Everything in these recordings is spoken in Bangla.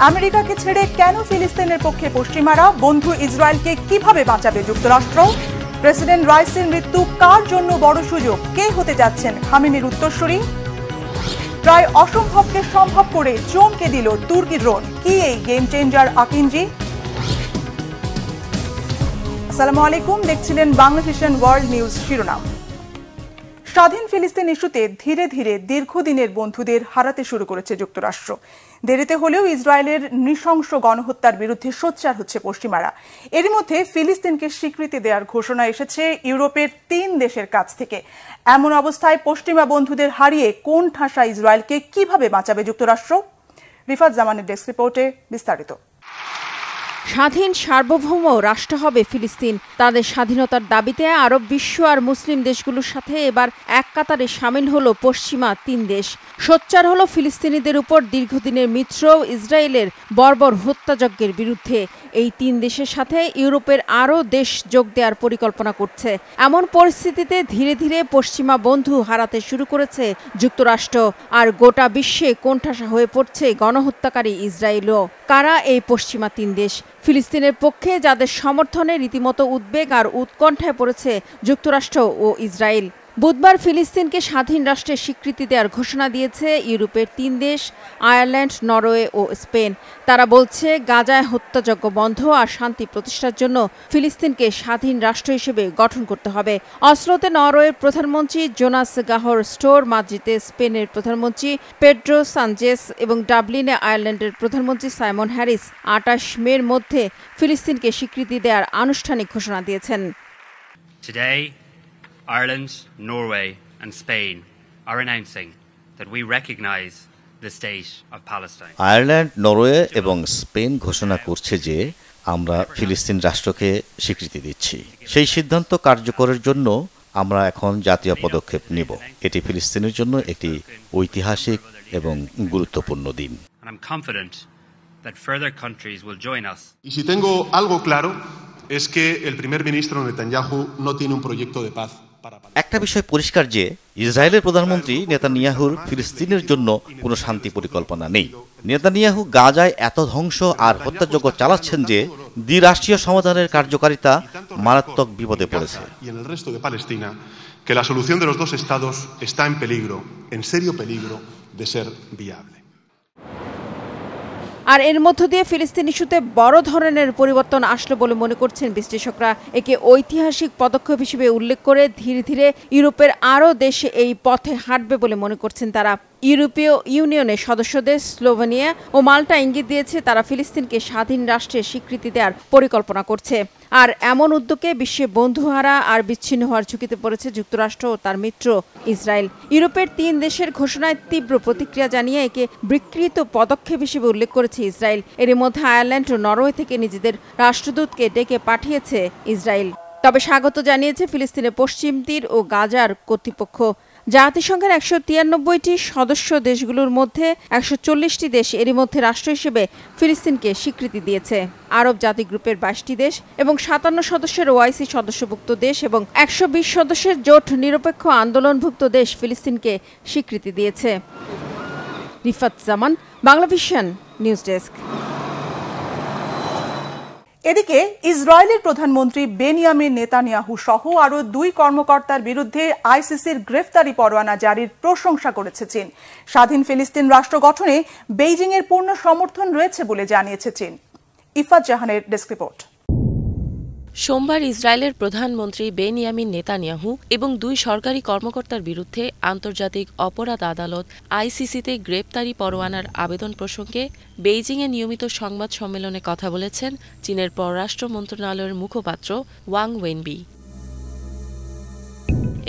আমেরিকাকে ছেড়ে কেন ফিলিস্তিনের পক্ষে পশ্চিমারা? বন্ধু ইসরায়েলকে কিভাবে বাঁচাবে যুক্তরাষ্ট্র? প্রেসিডেন্ট রাইসির মৃত্যু কার জন্য বড় সুযোগ? কে হতে যাচ্ছেন খামেনির উত্তরসূরি? প্রায় অসম্ভবকে সম্ভব করে চমকে দিল তুর্কি ড্রোন। কি এই গেম চেঞ্জার আকিনজি? আসসালামু আলাইকুম, দেখছিলেন বাংলাভিশন ওয়ার্ল্ড নিউজ। শিরোনাম: স্বাধীন ফিলিস্তিন ইস্যুতে ধীরে ধীরে দীর্ঘদিনের বন্ধুদের হারাতে শুরু করেছে যুক্তরাষ্ট্র। দেরিতে হলেও ইসরায়েলের নৃশংস গণহত্যার বিরুদ্ধে সোচ্চার হচ্ছে পশ্চিমারা। এরই মধ্যে ফিলিস্তিনকে স্বীকৃতি দেওয়ার ঘোষণা এসেছে ইউরোপের 3 দেশের কাছ থেকে। এমন অবস্থায় পশ্চিমা বন্ধুদের হারিয়ে কোন ঠাসা ইসরায়েলকে কিভাবে বাঁচাবে যুক্তরাষ্ট্র? রিফাত জামানের ডেস্ক রিপোর্টে বিস্তারিত। স্বাধীন সার্বভৌম রাষ্ট্র হবে ফিলিস্তিন। তাদের স্বাধীনতার দাবিতে আরব বিশ্ব আর মুসলিম দেশগুলোর সাথে এবার এক কাতারে সামিল হলো পশ্চিমা 3 দেশ। সোচ্চার হলো ফিলিস্তিনিদের উপর দীর্ঘদিনের মিত্র ইসরায়েলের বর্বর হত্যাযজ্ঞের বিরুদ্ধে। এই 3 দেশের সাথে ইউরোপের আরও দেশ যোগ দেওয়ার পরিকল্পনা করছে। এমন পরিস্থিতিতে ধীরে ধীরে পশ্চিমা বন্ধু হারাতে শুরু করেছে যুক্তরাষ্ট্র, আর গোটা বিশ্বে কোণঠাসা হয়ে পড়ছে গণহত্যাকারী ইসরায়েলও। কারা এই পশ্চিমা 3 দেশ? ফিলিস্তিনের পক্ষে যাদের সমর্থনে রীতিমতো উদ্বেগ আর উৎকণ্ঠায় পড়েছে যুক্তরাষ্ট্র ও ইসরায়েল। বুধবার ফিলিস্তিনকে স্বাধীন রাষ্ট্রের স্বীকৃতি দেওয়ার ঘোষণা দিয়েছে ইউরোপের 3 দেশ, আয়ারল্যান্ড, নরওয়ে ও স্পেন। তারা বলছে, গাজায় হত্যাযজ্ঞ বন্ধ আর শান্তি প্রতিষ্ঠার জন্য ফিলিস্তিনকে স্বাধীন রাষ্ট্র হিসেবে গঠন করতে হবে। অসলোতে নরওয়ের প্রধানমন্ত্রী জোনাস গাহর স্টোর, মাদ্রিদে স্পেনের প্রধানমন্ত্রী পেড্রো সানচেস এবং ডাবলিনে আয়ারল্যান্ডের প্রধানমন্ত্রী সাইমন হ্যারিস 28 মের মধ্যে ফিলিস্তিনকে স্বীকৃতি দেওয়ার আনুষ্ঠানিক ঘোষণা দিয়েছেন। Ireland, Norway and Spain are announcing that we recognise the state of Palestine. Ireland, Norway এবং স্পেন ঘোষণা করছে যে আমরা ফিলিস্তিন রাষ্ট্রকে স্বীকৃতি দিচ্ছি। সেই সিদ্ধান্ত কার্যকরের জন্য আমরা এখন জাতীয় পদক্ষেপ নেব। এটি ফিলিস্তিনের জন্য একটি ঐতিহাসিক এবং গুরুত্বপূর্ণ দিন। And I'm confident that further countries will join us. Y si tengo algo claro es que el primer ministro Netanyahu no tiene un proyecto de paz. একটা বিষয় পরিষ্কার যে ইসরায়েলের প্রধানমন্ত্রী নেতানিয়াহুর ফিলিস্তিনের জন্য কোনো শান্তি পরিকল্পনা নেই। নেতানিয়াহু গাজায় এত ধ্বংস আর হত্যাযজ্ঞ চালাচ্ছেন যে দ্বিরাষ্ট্রীয় সমাধানের কার্যকারিতা মারাত্মক বিপদে পড়েছে। Que la solución de los dos estados está en peligro, en serio peligro de ser viable. আর এর মধ্য দিয়ে ফিলিস্তিন ইস্যুতে বড় ধরনের পরিবর্তন আসলো বলে মনে করছেন বিশ্লেষকরা। একে ঐতিহাসিক পদক্ষেপ হিসেবে উল্লেখ করে ধীরে ধীরে ইউরোপের আরও দেশে এই পথে হাঁটবে বলে মনে করছেন তারা। ইউরোপীয় ইউনিয়নের সদস্য দেশ স্লোভেনিয়া ও মাল্টা ইঙ্গিত দিয়েছে তারা ফিলিস্তিনকে স্বাধীন রাষ্ট্রের স্বীকৃতি দেওয়ার পরিকল্পনা করছে। আর এমন উদ্যোগে বিশ্বে বন্ধুহারা আর বিচ্ছিন্ন হওয়ার ঝুঁকিতে পড়েছে যুক্তরাষ্ট্র ও তার মিত্র ইসরায়েল। ইউরোপের 3 দেশের ঘোষণায় তীব্র প্রতিক্রিয়া জানিয়ে একে বিকৃত পদক্ষেপ হিসেবে উল্লেখ করেছে ইসরায়েল। এর মধ্যে আয়ারল্যান্ড ও নরওয়ে থেকে নিজেদের রাষ্ট্রদূতকে ডেকে পাঠিয়েছে ইসরায়েল। তবে স্বাগত জানিয়েছে ফিলিস্তিনের পশ্চিম তীর ও গাজার কর্তৃপক্ষ। জাতিসংঘের 193টি সদস্য দেশগুলোর মধ্যে 140টি দেশ এরই মধ্যে রাষ্ট্র হিসেবে ফিলিস্তিনকে স্বীকৃতি দিয়েছে। আরব জাতি গ্রুপের 22টি দেশ এবং 57 সদস্যের ওআইসি সদস্যভুক্ত দেশ এবং 120 সদস্যের জোট নিরপেক্ষ আন্দোলনভুক্ত দেশ ফিলিস্তিনকে স্বীকৃতি দিয়েছে। রিফাত জামান, বাংলাভিশন নিউজ ডেস্ক। এদিকে ইসরায়েলের প্রধানমন্ত্রী বেনিয়ামিন নেতানিয়াহু সহ আরও 2 কর্মকর্তার বিরুদ্ধে আইসিসির গ্রেফতারি পরোয়ানা জারির প্রশংসা করেছে চীন। স্বাধীন ফিলিস্তিন রাষ্ট্র গঠনে বেইজিং এর পূর্ণ সমর্থন রয়েছে বলে জানিয়েছে চীন। ইফাত জাহানের ডেস্ক রিপোর্ট। সোমবার ইসরায়েলের প্রধানমন্ত্রী বেনিয়ামিন নেতানিয়াহু এবং 2 সরকারি কর্মকর্তার বিরুদ্ধে আন্তর্জাতিক অপরাধ আদালত আইসিসিতে গ্রেপ্তারি পরোয়ানার আবেদন প্রসঙ্গে বেইজিংয়ে নিয়মিত সংবাদ সম্মেলনে কথা বলেছেন চীনের পররাষ্ট্র মন্ত্রণালয়ের মুখপাত্র ওয়াং ওয়েনবি।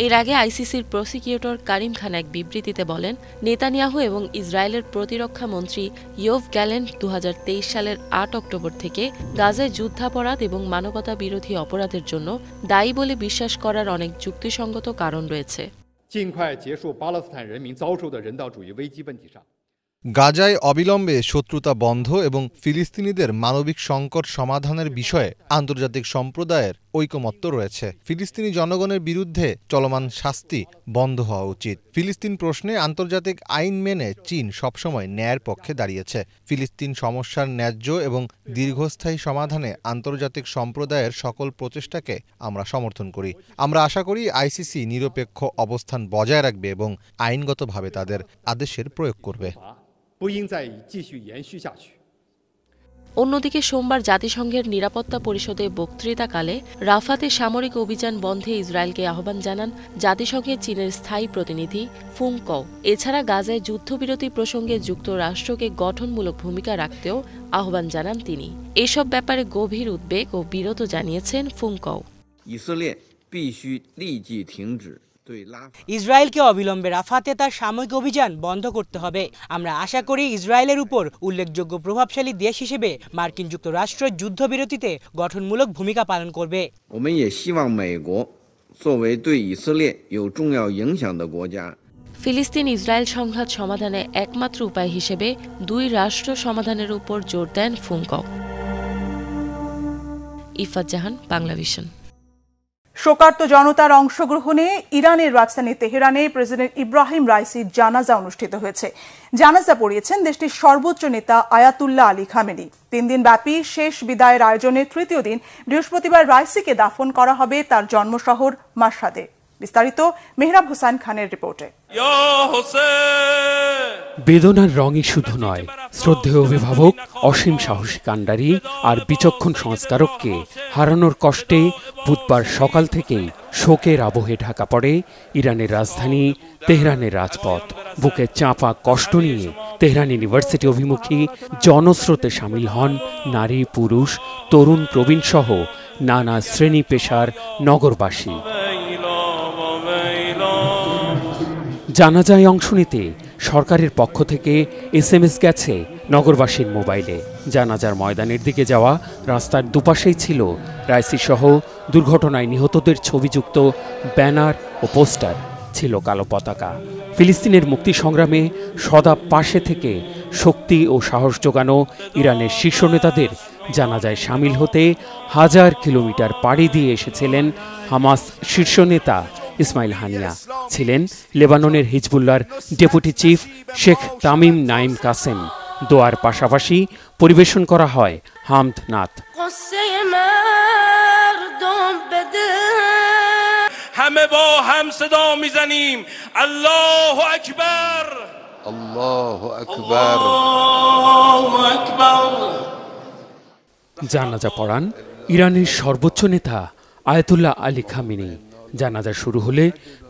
এর আগে আইসিসির প্রসিকিউটর কারিম খান এক বিবৃতিতে বলেন, নেতানিয়াহু এবং ইসরায়েলের প্রতিরক্ষা মন্ত্রী ইয়োভ গ্যালেন্ট 2023 সালের 8 অক্টোবর থেকে গাজায় যুদ্ধাপরাধ এবং মানবতা বিরোধী অপরাধের জন্য দায়ী বলে বিশ্বাস করার অনেক যুক্তিসঙ্গত কারণ রয়েছে। গাজায় অবিলম্বে শত্রুতা বন্ধ এবং ফিলিস্তিনিদের মানবিক সংকট সমাধানের বিষয়ে আন্তর্জাতিক সম্প্রদায়ের ঐকমত্য রয়েছে। ফিলিস্তিনি জনগণের বিরুদ্ধে চলমান শাস্তি বন্ধ হওয়া উচিত। ফিলিস্তিন প্রশ্নে আন্তর্জাতিক আইন মেনে চীন সবসময় ন্যায়ের পক্ষে দাঁড়িয়েছে। ফিলিস্তিন সমস্যার ন্যায্য এবং দীর্ঘস্থায়ী সমাধানে আন্তর্জাতিক সম্প্রদায়ের সকল প্রচেষ্টাকে আমরা সমর্থন করি। আমরা আশা করি আইসিসি নিরপেক্ষ অবস্থান বজায় রাখবে এবং আইনগতভাবে তাদের আদেশের প্রয়োগ করবে। অন্যদিকে সোমবার জাতিসংঘের নিরাপত্তা পরিষদে বক্তৃতাকালে রাফাতে সামরিক অভিযান বন্ধে ইসরায়েলকে আহ্বান জানান জাতিসংঘে চীনের স্থায়ী প্রতিনিধি ফুং কও। এছাড়া গাজায় যুদ্ধবিরতি প্রসঙ্গে যুক্তরাষ্ট্রকে গঠনমূলক ভূমিকা রাখতেও আহ্বান জানান তিনি। এসব ব্যাপারে গভীর উদ্বেগ ও বিরত জানিয়েছেন ফুং কও। ইসরায়েলকে অবিলম্বে রাফাতে তার সামরিক অভিযান বন্ধ করতে হবে। আমরা আশা করি ইসরায়েলের উপর উল্লেখযোগ্য প্রভাবশালী দেশ হিসেবে মার্কিন যুক্তরাষ্ট্র যুদ্ধবিরতিতে গঠনমূলক ভূমিকা পালন করবে। ফিলিস্তিন ইসরায়েল সংঘাত সমাধানে একমাত্র উপায় হিসেবে দুই রাষ্ট্র সমাধানের উপর জোর দেন ফুং কও। ইফাত জাহান, বাংলা ভিশন। শোকার্ত জনতার অংশগ্রহণে ইরানের রাজধানী তেহরানে প্রেসিডেন্ট ইব্রাহিম রাইসির জানাজা অনুষ্ঠিত হয়েছে। জানাজা পড়িয়েছেন দেশটির সর্বোচ্চ নেতা আয়াতুল্লাহ আলী খামেনি। 3 দিন ব্যাপী শেষ বিদায়ের আয়োজনের তৃতীয় দিন বৃহস্পতিবার রাইসিকে দাফন করা হবে তার জন্মশহর মাশহাদে। বিস্তারিত মেহরাব হোসেন খানের রিপোর্টে। বেদনার রঙই শুধু নয়, শ্রদ্ধেয় অভিভাবক, অসীম সাহসী কাণ্ডারি আর বিচক্ষণ সংস্কারককে হারানোর কষ্টে বুধবার সকাল থেকেই শোকের আবহে ঢাকা পড়ে ইরানের রাজধানী তেহরানের রাজপথ। বুকে চাপা কষ্ট নিয়ে তেহরান ইউনিভার্সিটি অভিমুখী জনস্রোতে সামিল হন নারী, পুরুষ, তরুণ, প্রবীণ সহ নানা শ্রেণী পেশার নগরবাসী। জানাজায় অংশ নিতে সরকারের পক্ষ থেকে SMS গেছে নগরবাসীর মোবাইলে। জানাজার ময়দানের দিকে যাওয়া রাস্তার দুপাশেই ছিল রাইসি সহ দুর্ঘটনায় নিহতদের ছবিযুক্ত ব্যানার ও পোস্টার, ছিল কালো পতাকা। ফিলিস্তিনের মুক্তি সংগ্রামে সদা পাশে থেকে শক্তি ও সাহস জোগানো ইরানের শীর্ষ নেতাদের জানাজায় সামিল হতে 1000 কিলোমিটার পাড়ি দিয়ে এসেছিলেন হামাস শীর্ষ নেতা ইসমাইল হানিয়া, ছিলেন লেবাননের হিজবুল্লাহর ডেপুটি চিফ শেখ তামিম নাইম কাসেম। দোয়ার পাশাপাশি পরিবেশন করা হয় হামদ নাত। همه با هم صدا میزنیم الله اکبر الله اکبر الله اکبر। জানাজা পড়ান ইরানের সর্বোচ্চ নেতা আয়াতুল্লাহ আলী খামেনি। জানাজা শুরু হলে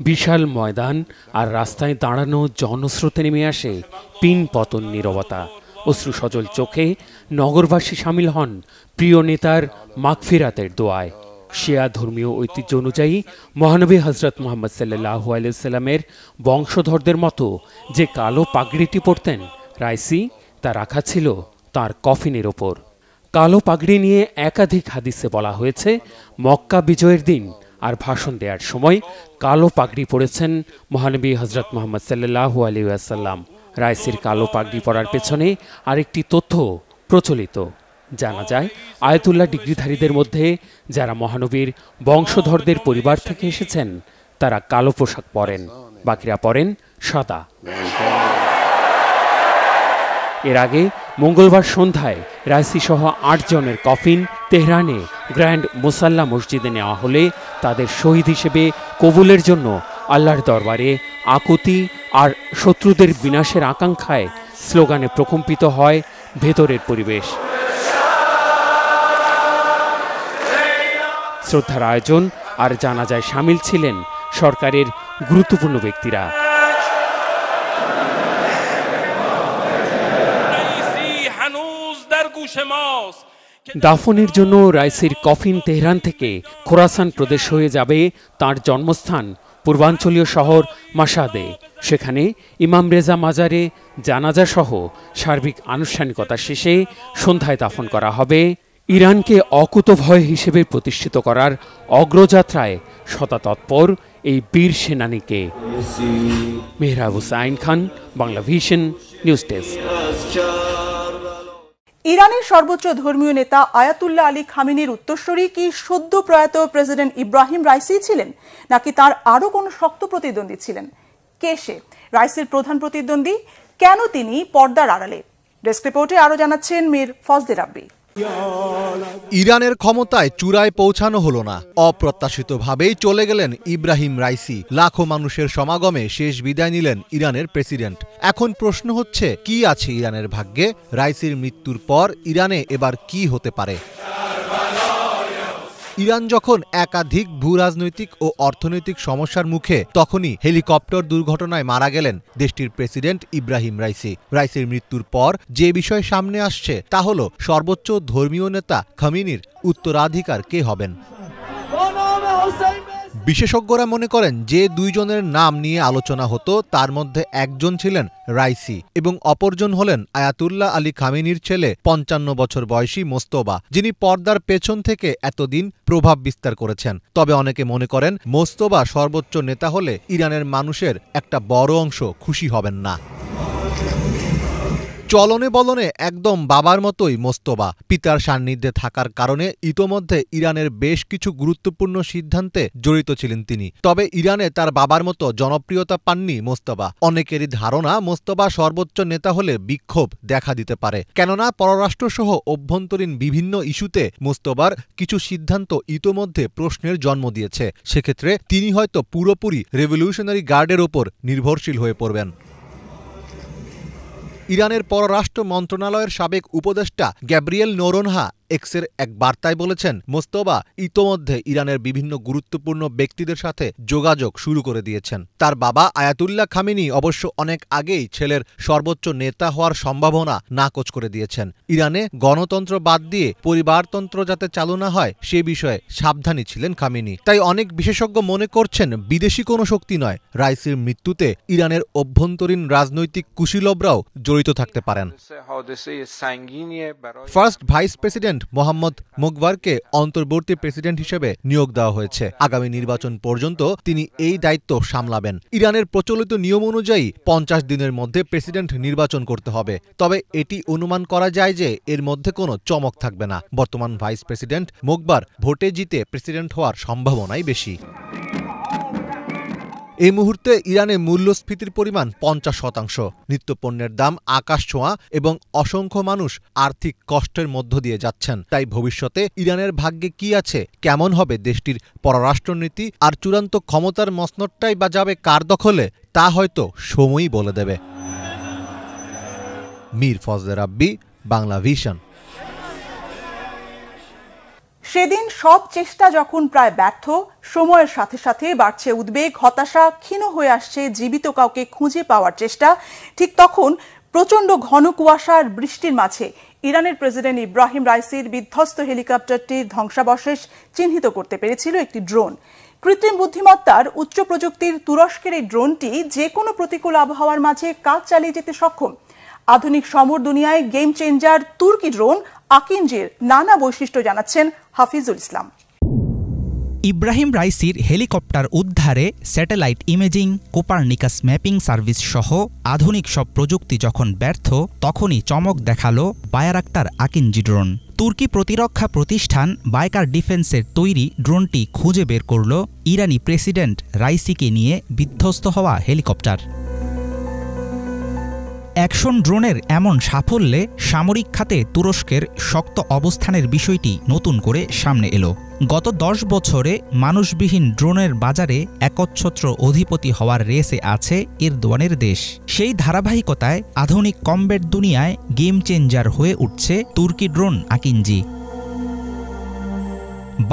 বিশাল ময়দান আর রাস্তায় দাঁড়ানো জনস্রোতে নেমে আসে পিন পতন নীরবতা। অশ্রুসজল চোখে নগরবাসী সামিল হন প্রিয় নেতার মাগফিরাতের দোয়ায়। শিয়া ধর্মীয় ঐতিহ্য অনুযায়ী মহানবী হজরত মুহাম্মদ সাল্লাল্লাহু আলাইহি ওয়াসাল্লামের বংশধরদের মতো যে কালো পাগড়িটি পরতেন রাইসি, তা রাখা ছিল তার কফিনের ওপর। কালো পাগড়ি নিয়ে একাধিক হাদিসে বলা হয়েছে মক্কা বিজয়ের দিন আর ভাষণ দেওয়ার সময় কালো পাগড়ি পরেছেন মহানবী হজরত মুহাম্মদ সাল্লাল্লাহু আলাইহি ওয়াসাল্লাম। রাইসির কালো পাগড়ি পরার পেছনে আরেকটি তথ্য প্রচলিত। জানা যায় আয়াতুল্লাহ ডিগ্রিধারীদের মধ্যে যারা মহানবীর বংশধরদের পরিবার থেকে এসেছেন তারা কালো পোশাক পরেন, বাকিরা পরেন সাদা। এর আগে মঙ্গলবার সন্ধ্যায় রাইসি সহ 8 জনের কফিন তেহরানে গ্র্যান্ড মুসাল্লা মসজিদে নেওয়া হলে তাদের শহীদ হিসেবে কবুলের জন্য আল্লাহর দরবারে আকুতি আর শত্রুদের বিনাশের আকাঙ্ক্ষায় স্লোগানে প্রকম্পিত হয় ভেতরের পরিবেশ। শ্রদ্ধার আয়োজন আর জানাজায় সামিল ছিলেন সরকারের গুরুত্বপূর্ণ ব্যক্তিরা। দাফনের জন্য রাইসির কফিন তেহরান থেকে খোরাসান প্রদেশ হয়ে যাবে তার জন্মস্থান পূর্বাঞ্চলীয় শহর মাশহাদে। সেখানে ইমাম রেজা মাজারে জানাজা সহ সার্বিক আনুষ্ঠানিকতা শেষে সন্ধ্যায় দাফন করা হবে ইরানকে অকুতভয় হিসেবে প্রতিষ্ঠিত করার অগ্রযাত্রায় শতাতৎপর এই বীর সেনানীকে। Mehrab Hussain Khan, Bangla vision, news desk. ইরানের সর্বোচ্চ ধর্মীয় নেতা আয়াতুল্লাহ আলী খামেনির উত্তরসূরি কি সদ্য প্রয়াত প্রেসিডেন্ট ইব্রাহিম রাইসি ছিলেন, নাকি তার আরো কোনো শক্ত প্রতিদ্বন্দ্বী ছিলেন? কে সে? রাইসির প্রধান প্রতিদ্বন্দ্বী, কেন তিনি পর্দার আড়ালে? ডেস্ক রিপোর্টে আরো জানাচ্ছেন মীর ফজলে রাব্বি। ইরানের ক্ষমতায় চূড়ায় পৌঁছানো হলো না, অপ্রত্যাশিতভাবেই চলে গেলেন ইব্রাহিম রাইসি। লাখো মানুষের সমাগমে শেষ বিদায় নিলেন ইরানের প্রেসিডেন্ট। এখন প্রশ্ন হচ্ছে, কি আছে ইরানের ভাগ্যে? রাইসির মৃত্যুর পর ইরানে এবার কি হতে পারে? ইরান যখন একাধিক ভূরাজনৈতিক ও অর্থনৈতিক সমস্যার মুখে, তখনই হেলিকপ্টার দুর্ঘটনায় মারা গেলেন দেশটির প্রেসিডেন্ট ইব্রাহিম রাইসি। রাইসির মৃত্যুর পর যে বিষয় সামনে আসছে তা হল সর্বোচ্চ ধর্মীয় নেতা খামেনির উত্তরাধিকার কে হবেন। বিশেষজ্ঞরা মনে করেন যে দুইজনের নাম নিয়ে আলোচনা হতো তার মধ্যে একজন ছিলেন রাইসি এবং অপরজন হলেন আয়াতুল্লাহ আলী খামেনির ছেলে ৫৫ বছর বয়সী মোস্তফা, যিনি পর্দার পেছন থেকে এতদিন প্রভাব বিস্তার করেছেন। তবে অনেকে মনে করেন মোস্তফা সর্বোচ্চ নেতা হলে ইরানের মানুষের একটা বড় অংশ খুশি হবেন না। চলনে বলনে একদম বাবার মতোই মোস্তফা। পিতার সান্নিধ্যে থাকার কারণে ইতোমধ্যে ইরানের বেশ কিছু গুরুত্বপূর্ণ সিদ্ধান্তে জড়িত ছিলেন তিনি। তবে ইরানে তার বাবার মতো জনপ্রিয়তা পাননি মোস্তফা। অনেকেরই ধারণা মোস্তফা সর্বোচ্চ নেতা হলে বিক্ষোভ দেখা দিতে পারে, কেননা পররাষ্ট্রসহ অভ্যন্তরীণ বিভিন্ন ইস্যুতে মোস্তফার কিছু সিদ্ধান্ত ইতোমধ্যে প্রশ্নের জন্ম দিয়েছে। সেক্ষেত্রে তিনি হয়তো পুরোপুরি রেভলিউশনারি গার্ডের ওপর নির্ভরশীল হয়ে পড়বেন। ইরানের পররাষ্ট্র মন্ত্রণালয়ের সাবেক উপদেষ্টা গ্যাব্রিয়েল নোরনহা এক্সের এক বার্তায় বলেছেন, মোস্তফা ইতোমধ্যে ইরানের বিভিন্ন গুরুত্বপূর্ণ ব্যক্তিদের সাথে যোগাযোগ শুরু করে দিয়েছেন। তার বাবা আয়াতুল্লাহ খামেনি অবশ্য অনেক আগেই ছেলের সর্বোচ্চ নেতা হওয়ার সম্ভাবনা নাকচ করে দিয়েছেন। ইরানে গণতন্ত্র বাদ দিয়ে পরিবারতন্ত্র যাতে চালু না হয় সে বিষয়ে সাবধানী ছিলেন খামেনি। তাই অনেক বিশেষজ্ঞ মনে করছেন বিদেশি কোনো শক্তি নয়, রাইসির মৃত্যুতে ইরানের অভ্যন্তরীণ রাজনৈতিক কুশীলবরাও জড়িত থাকতে পারেন। ফার্স্ট ভাইস প্রেসিডেন্ট মোহাম্মদ মুগবারকে অন্তর্বর্তী প্রেসিডেন্ট হিসেবে নিয়োগ দেওয়া হয়েছে। আগামী নির্বাচন পর্যন্ত তিনি এই দায়িত্ব সামলাবেন। ইরানের প্রচলিত নিয়ম অনুযায়ী ৫০ দিনের মধ্যে প্রেসিডেন্ট নির্বাচন করতে হবে। তবে এটি অনুমান করা যায় যে এর মধ্যে কোনো চমক থাকবে না। বর্তমান ভাইস প্রেসিডেন্ট মুগবার ভোটে জিতে প্রেসিডেন্ট হওয়ার সম্ভাবনাই বেশি। এই মুহূর্তে ইরানে মূল্যস্ফীতির পরিমাণ ৫০%, নিত্যপণ্যের দাম আকাশ ছোঁয়া এবং অসংখ্য মানুষ আর্থিক কষ্টের মধ্য দিয়ে যাচ্ছেন। তাই ভবিষ্যতে ইরানের ভাগ্যে কি আছে, কেমন হবে দেশটির পররাষ্ট্রনীতি, আর চূড়ান্ত ক্ষমতার মসনদটাই বা যাবে কার দখলে, তা হয়তো সময়ই বলে দেবে। মীর ফজলে রাব্বি, বাংলা ভিশন। সেদিন সব চেষ্টা যখন প্রায় ব্যর্থ, সময়ের সাথে সাথে বাড়ছে উদ্বেগ, হতাশা, ক্ষীণ হয়ে আসছে জীবিত কাউকে খুঁজে পাওয়ার চেষ্টা, ঠিক তখন প্রচণ্ড ঘন কুয়াশা আর বৃষ্টির মাঝে ইরানের প্রেসিডেন্ট ইব্রাহিম রাইসির বিধ্বস্ত হেলিকপ্টারটির ধ্বংসাবশেষ চিহ্নিত করতে পেরেছিল একটি ড্রোন। কৃত্রিম বুদ্ধিমত্তার উচ্চ প্রযুক্তির তুরস্কের এই ড্রোনটি যে কোনো প্রতিকূল আবহাওয়ার মাঝে কাজ চালিয়ে যেতে সক্ষম। আধুনিক সমর দুনিয়ায় গেম চেঞ্জার তুর্কি ড্রোন আকিনজির নানা বৈশিষ্ট্য জানাচ্ছেন হাফিজুল ইসলাম। ইব্রাহিম রাইসির হেলিকপ্টার উদ্ধারে satellite imaging, Copernicus mapping service সহ আধুনিক সব প্রযুক্তি যখন ব্যর্থ, তখনই চমক দেখালো বায়ারাক্তার আকিনজি ড্রোন। তুর্কি প্রতিরক্ষা প্রতিষ্ঠান বাইকার ডিফেন্সের তৈরি ড্রোনটি খুঁজে বের করল ইরানি প্রেসিডেন্ট রাইসিকে নিয়ে বিধ্বস্ত হওয়া হেলিকপ্টার। অ্যাকশন ড্রোনের এমন সাফল্যে সামরিক খাতে তুরস্কের শক্ত অবস্থানের বিষয়টি নতুন করে সামনে এলো। গত ১০ বছরে মানুষবিহীন ড্রোনের বাজারে একচ্ছত্র অধিপতি হওয়ার রেসে আছে এরদোয়ানের দেশ। সেই ধারাবাহিকতায় আধুনিক কমব্যাট দুনিয়ায় গেম চেঞ্জার হয়ে উঠছে তুর্কি ড্রোন আকিনজি।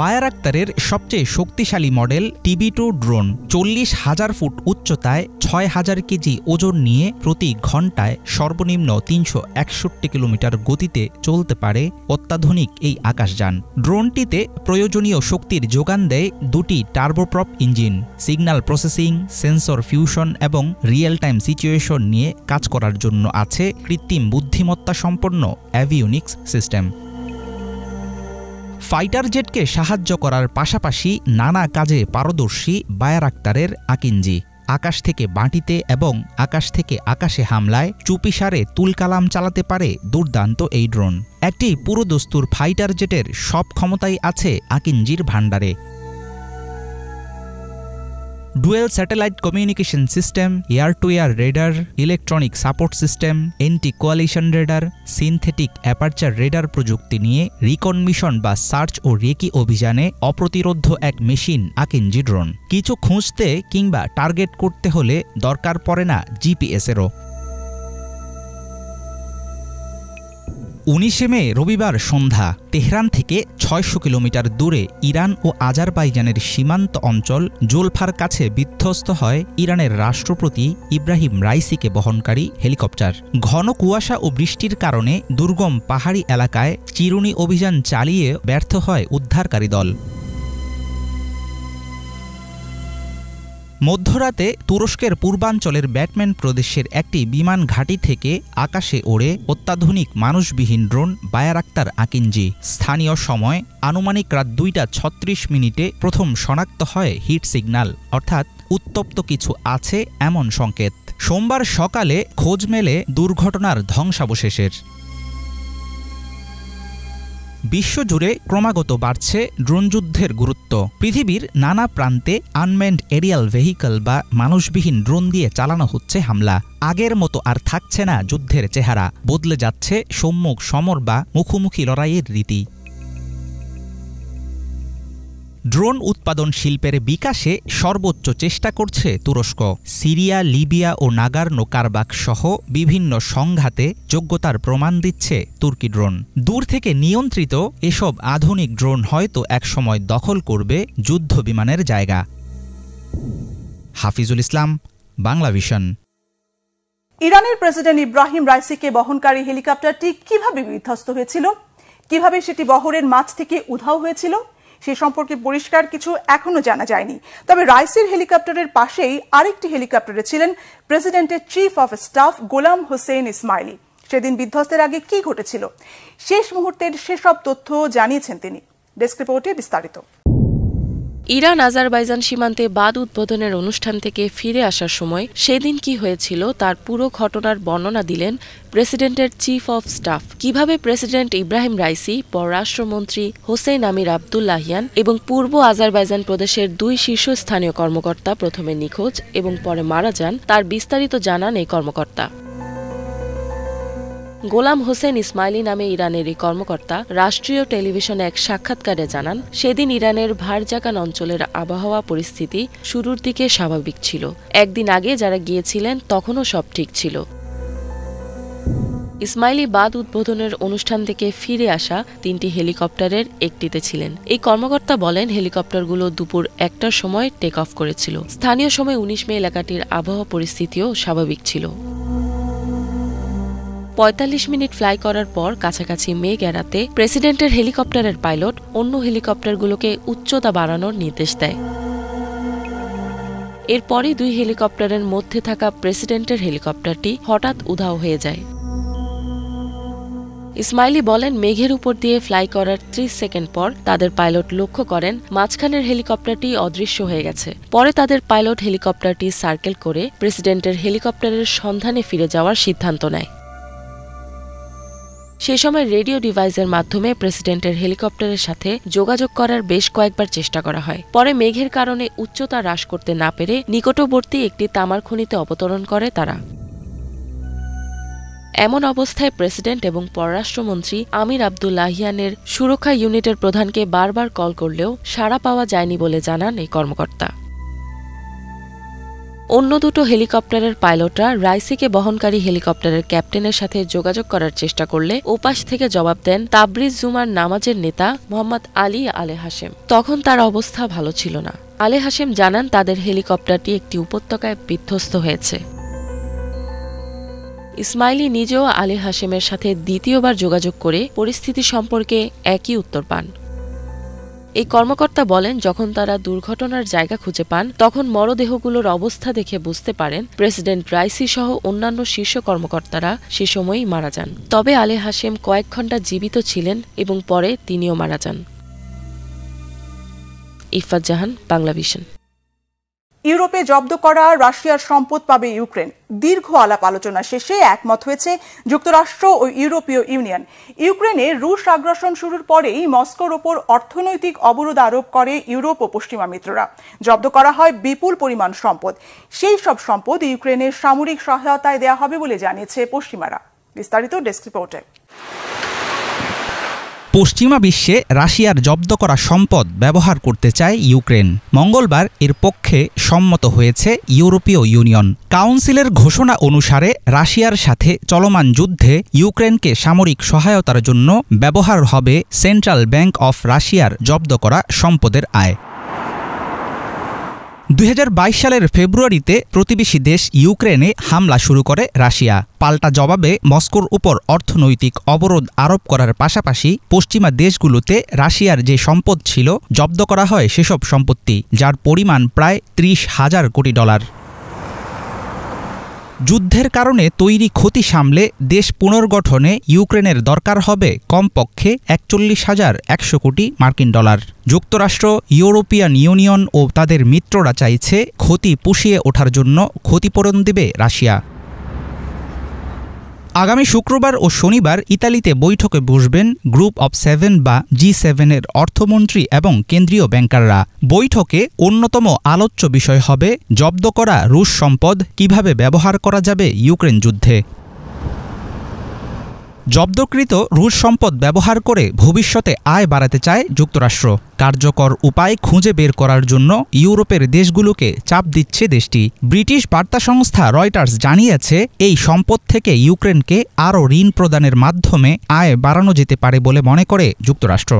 বায়ারাক্তারের সবচেয়ে শক্তিশালী মডেল TB2 ড্রোন ৪০,০০০ ফুট উচ্চতায় ৬,০০০ কেজি ওজন নিয়ে প্রতি ঘণ্টায় সর্বনিম্ন ৩৬১ কিলোমিটার গতিতে চলতে পারে অত্যাধুনিক এই আকাশযান। ড্রোনটিতে প্রয়োজনীয় শক্তির যোগান দেয় দুটি turboprop engine, signal processing, sensor fusion এবং রিয়েল টাইম সিচুয়েশন নিয়ে কাজ করার জন্য আছে কৃত্রিম বুদ্ধিমত্তা সম্পন্ন অ্যাভিওনিক্স সিস্টেম। ফাইটার জেটকে সাহায্য করার পাশাপাশি নানা কাজে পারদর্শী বায়ারাক্তারের আকিনজি। আকাশ থেকে মাটিতে এবং আকাশ থেকে আকাশে হামলায় চুপিসারে তুলকালাম চালাতে পারে দুর্দান্ত এই ড্রোন। একটি পুরোদস্তুর ফাইটার জেটের সব ক্ষমতাই আছে আকিঞ্জির ভাণ্ডারে। Dual satellite communication system, air to air radar, electronic support system, anti coalition radar, synthetic aperture radar প্রযুক্তি নিয়ে রিকন মিশন বা সার্চ ও রেকি অভিযানে অপ্রতিরোধ্য এক মেশিন আকিঞ্জি ড্রোন। কিছু খুঁজতে কিংবা টার্গেট করতে হলে দরকার পড়ে না জিপিএসেরও। 19 মে রবিবার সন্ধ্যা তেহরান থেকে 600 কিলোমিটার দূরে ইরান ও আজারবাইজানের সীমান্ত অঞ্চল জোলফার কাছে বিধ্বস্ত হয় ইরানের রাষ্ট্রপতি ইব্রাহিম রাইসিকে বহনকারী হেলিকপ্টার। ঘন কুয়াশা ও বৃষ্টির কারণে দুর্গম পাহাড়ি এলাকায় চিরুনি অভিযান চালিয়ে ব্যর্থ হয় উদ্ধারকারী দল। মধ্যরাতে তুরস্কের পূর্বাঞ্চলের ব্যাটম্যান প্রদেশের একটি বিমান ঘাঁটি থেকে আকাশে ওড়ে অত্যাধুনিক মানুষবিহীন ড্রোন বায়ারাক্তার আকিঞ্জি। স্থানীয় সময় আনুমানিক রাত 2:36 প্রথম শনাক্ত হয় হিট সিগন্যাল, অর্থাৎ উত্তপ্ত কিছু আছে এমন সংকেত। সোমবার সকালে খোঁজ মেলে দুর্ঘটনার ধ্বংসাবশেষের। বিশ্বজুড়ে ক্রমাগত বাড়ছে ড্রোনযুদ্ধের গুরুত্ব। পৃথিবীর নানা প্রান্তে আনম্যান্ড এরিয়াল ভেহিকল বা মানুষবিহীন ড্রোন দিয়ে চালানো হচ্ছে হামলা। আগের মতো আর থাকছে না যুদ্ধের চেহারা, বদলে যাচ্ছে সম্মুখ সমর বা মুখোমুখি লড়াইয়ের রীতি। ড্রোন উৎপাদন শিল্পের বিকাশে সর্বোচ্চ চেষ্টা করছে তুরস্ক। সিরিয়া, লিবিয়া ও নাগার্নো কারাবাখ সহ বিভিন্ন সংঘাতে যোগ্যতার প্রমাণ দিচ্ছে তুর্কি ড্রোন। দূর থেকে নিয়ন্ত্রিত এসব আধুনিক ড্রোন হয়তো একসময় দখল করবে যুদ্ধ বিমানের জায়গা। হাফিজুল ইসলাম, বাংলা ভিশন। ইরানের প্রেসিডেন্ট ইব্রাহিম রাইসিকে বহনকারী হেলিকপ্টারটি কিভাবে বিধ্বস্ত হয়েছিল, কিভাবে সেটি বহরের মাঝ থেকে উধাও হয়েছিল সে সম্পর্কে পরিষ্কার কিছু এখনো জানা যায়নি। তবে রাইসির হেলিকপ্টারের পাশেই আরেকটি হেলিকপ্টারে ছিলেন প্রেসিডেন্টের চিফ অফ স্টাফ গোলাম হোসেন ইসমাইলি। সেদিন বিধ্বস্তের আগে কি ঘটেছিল, শেষ মুহূর্তের সেসব তথ্য জানিয়েছেন তিনি। ডেস্ক রিপোর্টে বিস্তারিত। ইরান আজারবাইজান সীমান্তে বাঁধ উদ্বোধনের অনুষ্ঠান থেকে ফিরে আসার সময় সেদিন কি হয়েছিল তার পুরো ঘটনার বর্ণনা দিলেন প্রেসিডেন্টের চিফ অফ স্টাফ। কিভাবে প্রেসিডেন্ট ইব্রাহিম রাইসি, পররাষ্ট্রমন্ত্রী হোসেন আমির আবদুল্লাহিয়ান এবং পূর্ব আজারবাইজান প্রদেশের 2 শীর্ষস্থানীয় কর্মকর্তা প্রথমে নিখোঁজ এবং পরে মারা যান, তার বিস্তারিত জানান এই কর্মকর্তা। গোলাম হোসেন ইসমাইলি নামে ইরানের এই কর্মকর্তা রাষ্ট্রীয় টেলিভিশনে এক সাক্ষাৎকারে জানান, সেদিন ইরানের ভারজাকান অঞ্চলের আবহাওয়া পরিস্থিতি শুরুর দিকে স্বাভাবিক ছিল। একদিন আগে যারা গিয়েছিলেন তখনও সব ঠিক ছিল। ইসমাইলি বাঁধ উদ্বোধনের অনুষ্ঠান থেকে ফিরে আসা 3টি হেলিকপ্টারের একটিতে ছিলেন। এই কর্মকর্তা বলেন, হেলিকপ্টারগুলো দুপুর 1টার সময় টেক অফ করেছিল। স্থানীয় সময় 19 মে এলাকাটির আবহাওয়া পরিস্থিতিও স্বাভাবিক ছিল। 45 মিনিট ফ্লাই করার পর কাছাকাছি মেঘ এড়াতে প্রেসিডেন্টের হেলিকপ্টারের পাইলট অন্য হেলিকপ্টারগুলোকে উচ্চতা বাড়ানোর নির্দেশ দেয়। এরপরই 2 হেলিকপ্টারের মধ্যে থাকা প্রেসিডেন্টের হেলিকপ্টারটি হঠাৎ উধাও হয়ে যায়। ইসমাইলি বলেন, মেঘের উপর দিয়ে ফ্লাই করার 30 সেকেন্ড পর তাদের পাইলট লক্ষ্য করেন মাঝখানের হেলিকপ্টারটি অদৃশ্য হয়ে গেছে। পরে তাদের পাইলট হেলিকপ্টারটি সার্কেল করে প্রেসিডেন্টের হেলিকপ্টারের সন্ধানে ফিরে যাওয়ার সিদ্ধান্ত নেয়। সে সময় রেডিও ডিভাইসের মাধ্যমে প্রেসিডেন্টের হেলিকপ্টারের সাথে যোগাযোগ করার বেশ কয়েকবার চেষ্টা করা হয়। পরে মেঘের কারণে উচ্চতা হ্রাস করতে না পেরে নিকটবর্তী একটি তামার খনিতে অবতরণ করে তারা। এমন অবস্থায় প্রেসিডেন্ট এবং পররাষ্ট্রমন্ত্রী আমির আবদুল্লাহিয়ানের সুরক্ষা ইউনিটের প্রধানকে বারবার কল করলেও সাড়া পাওয়া যায়নি বলে জানান এই কর্মকর্তা। অন্য 2টো হেলিকপ্টারের পাইলটরা রাইসিকে বহনকারী হেলিকপ্টারের ক্যাপ্টেনের সাথে যোগাযোগ করার চেষ্টা করলে ওপাশ থেকে জবাব দেন তাবরিজ জুমার নামাজের নেতা মোহাম্মদ আলী আলে হাশেম। তখন তার অবস্থা ভালো ছিল না। আলে হাশেম জানান, তাদের হেলিকপ্টারটি একটি উপত্যকায় বিধ্বস্ত হয়েছে। ইসমাইলি নিজেও আলে হাশেমের সাথে দ্বিতীয়বার যোগাযোগ করে পরিস্থিতি সম্পর্কে একই উত্তর পান। এই কর্মকর্তা বলেন, যখন তারা দুর্ঘটনার জায়গা খুঁজে পান তখন মরদেহগুলোর অবস্থা দেখে বুঝতে পারেন প্রেসিডেন্ট রাইসি সহ অন্যান্য শীর্ষ কর্মকর্তারা সে সময়ই মারা যান। তবে আলে হাশেম কয়েক ঘণ্টা জীবিত ছিলেন এবং পরে তিনিও মারা যান। ইফাত জাহান, বাংলা ভিশন। ইউরোপে জব্দ করা রাশিয়ার সম্পদ পাবে ইউক্রেন। দীর্ঘ আলাপ আলোচনা শেষে একমত হয়েছে যুক্তরাষ্ট্র ও ইউরোপীয় ইউনিয়ন। ইউক্রেনে রুশ আগ্রাসন শুরুর পরেই মস্কোর ওপর অর্থনৈতিক অবরোধ আরোপ করে ইউরোপ ও পশ্চিমা মিত্ররা। জব্দ করা হয় বিপুল পরিমাণ সম্পদ। সেই সব সম্পদ ইউক্রেনের সামরিক সহায়তায় দেয়া হবে বলে জানিয়েছে পশ্চিমারা। বিস্তারিত ডেস্ক রিপোর্টে। পশ্চিমা বিশ্বে রাশিয়ার জব্দ করা সম্পদ ব্যবহার করতে চায় ইউক্রেন। মঙ্গলবার এর পক্ষে সম্মত হয়েছে ইউরোপীয় ইউনিয়ন। কাউন্সিলের ঘোষণা অনুসারে রাশিয়ার সাথে চলমান যুদ্ধে ইউক্রেনকে সামরিক সহায়তার জন্য ব্যবহার হবে সেন্ট্রাল ব্যাংক অফ রাশিয়ার জব্দ করা সম্পদের আয়। 2022 সালের ফেব্রুয়ারিতে প্রতিবেশী দেশ ইউক্রেনে হামলা শুরু করে রাশিয়া। পাল্টা জবাবে মস্কোর উপর অর্থনৈতিক অবরোধ আরোপ করার পাশাপাশি পশ্চিমা দেশগুলোতে রাশিয়ার যে সম্পদ ছিল জব্দ করা হয় সেসব সম্পত্তি, যার পরিমাণ প্রায় $30,000 কোটি। যুদ্ধের কারণে তৈরি ক্ষতি সামলে দেশ পুনর্গঠনে ইউক্রেনের দরকার হবে কমপক্ষে $41,100 কোটি। যুক্তরাষ্ট্র, ইউরোপিয়ান ইউনিয়ন ও তাদের মিত্ররা চাইছে ক্ষতি পুষিয়ে ওঠার জন্য ক্ষতিপূরণ দেবে রাশিয়া। আগামী শুক্রবার ও শনিবার ইতালিতে বৈঠকে বসবেন গ্রুপ অব 7 বা G7 এর অর্থমন্ত্রী এবং কেন্দ্রীয় ব্যাংকাররা। বৈঠকে অন্যতম আলোচ্য বিষয় হবে জব্দ করা রুশ সম্পদ কিভাবে ব্যবহার করা যাবে ইউক্রেন যুদ্ধে। জব্দকৃত রুশ সম্পদ ব্যবহার করে ভবিষ্যতে আয় বাড়াতে চায় যুক্তরাষ্ট্র। কার্যকর উপায় খুঁজে বের করার জন্য ইউরোপের দেশগুলোকে চাপ দিচ্ছে দেশটি। ব্রিটিশ বার্তা সংস্থা রয়টার্স জানিয়েছে এই সম্পদ থেকে ইউক্রেনকে আরও ঋণ প্রদানের মাধ্যমে আয় বাড়ানো যেতে পারে বলে মনে করে যুক্তরাষ্ট্র।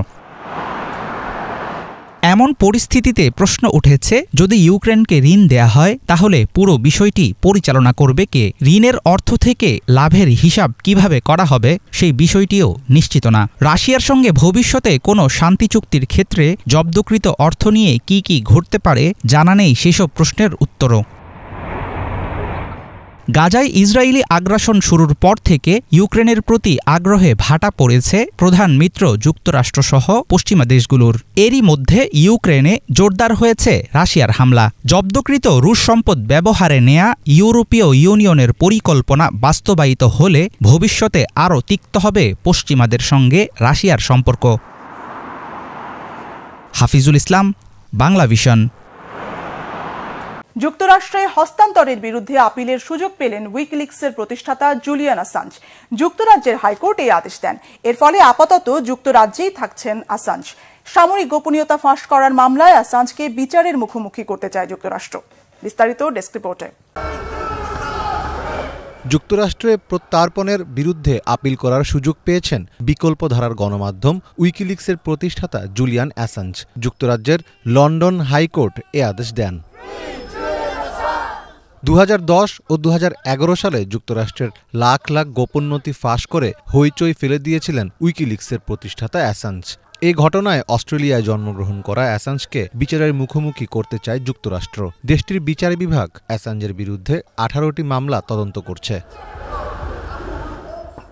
এমন পরিস্থিতিতে প্রশ্ন উঠেছে, যদি ইউক্রেনকে ঋণ দেয়া হয় তাহলে পুরো বিষয়টি পরিচালনা করবে কে? ঋণের অর্থ থেকে লাভের হিসাব কিভাবে করা হবে সেই বিষয়টিও নিশ্চিত না। রাশিয়ার সঙ্গে ভবিষ্যতে কোনো শান্তি চুক্তির ক্ষেত্রে জব্দকৃত অর্থ নিয়ে কি কি ঘটতে পারে জানা নেই সেসব প্রশ্নের উত্তরও। গাজায় ইসরায়েলি আগ্রাসন শুরুর পর থেকে ইউক্রেনের প্রতি আগ্রহে ভাটা পড়েছে প্রধান মিত্র যুক্তরাষ্ট্রসহ পশ্চিমা দেশগুলোর। এরই মধ্যে ইউক্রেনে জোরদার হয়েছে রাশিয়ার হামলা। জব্দকৃত রুশ সম্পদ ব্যবহারে নেয়া ইউরোপীয় ইউনিয়নের পরিকল্পনা বাস্তবায়িত হলে ভবিষ্যতে আরও তিক্ত হবে পশ্চিমাদের সঙ্গে রাশিয়ার সম্পর্ক। হাফিজুল ইসলাম, বাংলা ভিশন। যুক্তরাষ্ট্রে হস্তান্তরের বিরুদ্ধে আপিলের সুযোগ পেলেন উইকিলিক্সের প্রতিষ্ঠাতা জুলিয়ান আসাঞ্জ। যুক্তরাজ্যের হাইকোর্ট এই আদেশ দেন। এর ফলে আপাতত যুক্তরাজ্যেই থাকছেন আসাঞ্জ। সামরিক গোপনীয়তা ফাঁস করার মামলায় আসাঞ্জকে বিচারের মুখোমুখি করতে চায় যুক্তরাষ্ট্র। বিস্তারিত ডেস্ক রিপোর্টে। যুক্তরাষ্ট্রে প্রত্যার্পণের বিরুদ্ধে আপিল করার সুযোগ পেয়েছেন বিকল্প ধারার গণমাধ্যম উইকিলিক্সের প্রতিষ্ঠাতা জুলিয়ান অ্যাসাঞ্জ। যুক্তরাজ্যের লন্ডন হাইকোর্ট এ আদেশ দেন। 2010 ও 2011 সালে যুক্তরাষ্ট্রের লাখ লাখ গোপন নথি ফাঁস করে হইচই ফেলে দিয়েছিলেন উইকিলিক্সের প্রতিষ্ঠাতা অ্যাসাঞ্জ। এই ঘটনায় অস্ট্রেলিয়ায় জন্মগ্রহণ করা অ্যাসাঞ্জকে বিচারের মুখোমুখি করতে চায় যুক্তরাষ্ট্র। দেশটির বিচার বিভাগ অ্যাসাঞ্জের বিরুদ্ধে 18টি মামলা তদন্ত করছে।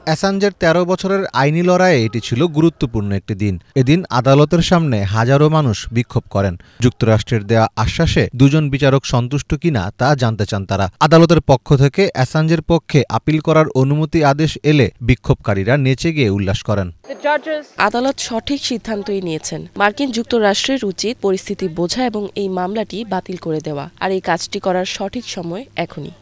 অ্যাসাঞ্জের 13 বছরের আইনি লড়াইয়ে এটি ছিল গুরুত্বপূর্ণ একটি দিন। এদিন আদালতের সামনে হাজারো মানুষ বিক্ষোভ করেন। যুক্তরাষ্ট্রের দেয়া আশ্বাসে দুজন বিচারক সন্তুষ্ট কিনা তা জানতে চান তারা। আদালতের পক্ষ থেকে অ্যাসাঞ্জের পক্ষে আপিল করার অনুমতি আদেশ এলে বিক্ষোভকারীরা নেচে গিয়ে উল্লাস করেন। আদালত সঠিক সিদ্ধান্তই নিয়েছেন। মার্কিন যুক্তরাষ্ট্রের উচিত পরিস্থিতি বোঝা এবং এই মামলাটি বাতিল করে দেওয়া, আর এই কাজটি করার সঠিক সময় এখনই।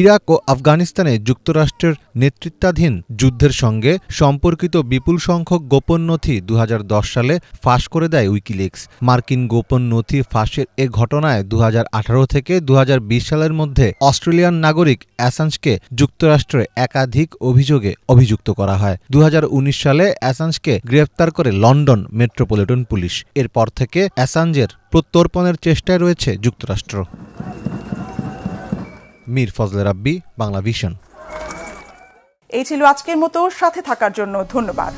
ইরাক ও আফগানিস্তানে যুক্তরাষ্ট্রের নেতৃত্বাধীন যুদ্ধের সঙ্গে সম্পর্কিত বিপুল সংখ্যক গোপন নথি 2010 সালে ফাঁস করে দেয় উইকিলিক্স। মার্কিন গোপন নথি ফাঁসের এ ঘটনায় 2018 থেকে 2020 সালের মধ্যে অস্ট্রেলিয়ান নাগরিক অ্যাসাঞ্জকে যুক্তরাষ্ট্রে একাধিক অভিযোগে অভিযুক্ত করা হয়। 2019 সালে অ্যাসাঞ্জকে গ্রেফতার করে লন্ডন মেট্রোপলিটন পুলিশ। এরপর থেকে অ্যাসাঞ্জের প্রত্যর্পণের চেষ্টায় রয়েছে যুক্তরাষ্ট্র। মীর ফজলে রাব্বি, বাংলা ভিশন। এই ছিল আজকের মতো। সাথে থাকার জন্য ধন্যবাদ।